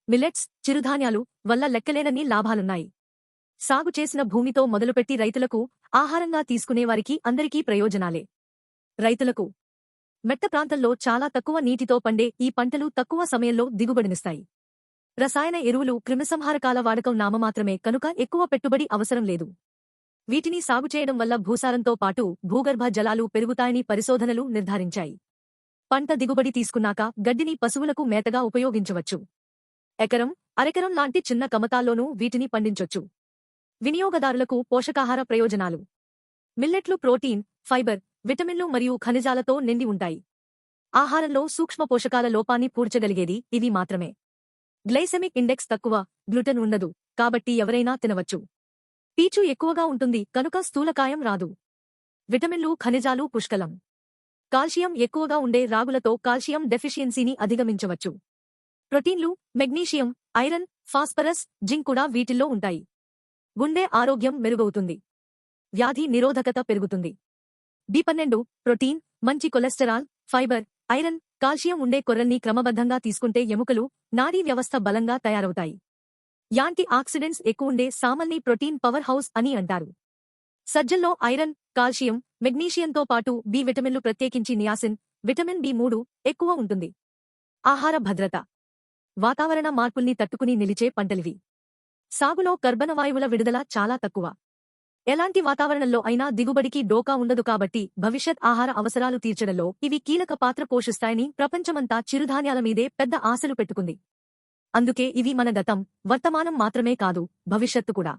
Millets, చిరుధాన్యాలు వల్ల లెక్కలేనన్ని లాభాలున్నాయి. సాగు చేసిన భూమితో మొదలుపెట్టి రైతులకు, ఆహారంగా తీసుకునేవారికి అందరికీ ప్రయోజనాలే. రైతులకు మెట్ట ప్రాంతంలో చాలా తక్కువ నీటితో పండే ఈ పంటలు తక్కువ సమయంలో దిగుబడినిస్తాయి. రసాయన ఎరువులు, క్రిమిసంహారకాల వాడకం నామమాత్రమే కనుక ఎక్కువ పెట్టుబడి అవసరం లేదు. వీటిని సాగు చేయడం వల్ల భూసారంతో పాటు భూగర్భ జలాలు పెరుగుతాయని పరిశోధనలు నిర్ధారించాయి. పంట దిగుబడి తీసుకున్నాక గడ్డిని పశువులకు మేతగా ఉపయోగించవచ్చు. ఎకరం, అరెకరం లాంటి చిన్న కమతాల్లోనూ వీటిని పండించొచ్చు. వినియోగదారులకు పోషకాహార ప్రయోజనాలు. మిల్లెట్లు ప్రోటీన్, ఫైబర్, విటమిన్లు మరియు ఖనిజాలతో నిండి ఉంటాయి. ఆహారంలో సూక్ష్మ పోషకాల లోపాన్ని పూడ్చగలిగేది ఇవి మాత్రమే. గ్లైసెమిక్ ఇండెక్స్ తక్కువ, గ్లూటెన్ ఉండదు, కాబట్టి ఎవరైనా తినవచ్చు. పీచు ఎక్కువగా ఉంటుంది కనుక స్థూలకాయం రాదు. విటమిన్లు, ఖనిజాలు పుష్కలం. కాల్షియం ఎక్కువగా ఉండే రాగులతో కాల్షియం డెఫిషియన్సీని అధిగమించవచ్చు. ప్రోటీన్లు, మెగ్నీషియం, ఐరన్, ఫాస్ఫరస్, జింక్ కూడా వీటిల్లో ఉంటాయి. గుండె ఆరోగ్యం మెరుగవుతుంది. వ్యాధి నిరోధకత పెరుగుతుంది. B12, ప్రోటీన్, మంచి కొలెస్టరాల్, ఫైబర్, ఐరన్, కాల్షియం ఉండే కొర్రల్ని క్రమబద్ధంగా తీసుకుంటే ఎముకలు, నాడీ వ్యవస్థ బలంగా తయారవుతాయి. యాంటీ ఆక్సిడెంట్స్ ఎక్కువుండే సామల్ని ప్రోటీన్ పవర్ హౌస్ అని అంటారు. సజ్జల్లో ఐరన్, కాల్షియం, మెగ్నీషియంతో పాటు బి విటమిన్లు ప్రత్యేకించి నియాసిన్, విటమిన్ B3 ఎక్కువ ఉంటుంది. ఆహార భద్రత. వాతావరణ మార్పుల్ని తట్టుకుని నిలిచే పంటలివి. సాగులో కర్బనవాయువుల విడుదల చాలా తక్కువ. ఎలాంటి వాతావరణంలో అయినా దిగుబడికి డోకా ఉండదు కాబట్టి భవిష్యత్ ఆహార అవసరాలు తీర్చడంలో ఇవి కీలక పాత్ర పోషిస్తాయని ప్రపంచమంతా చిరుధాన్యాల మీదే పెద్ద ఆశలు పెట్టుకుంది. అందుకే ఇవి మన గతం, వర్తమానం మాత్రమే కాదు, భవిష్యత్తు కూడా.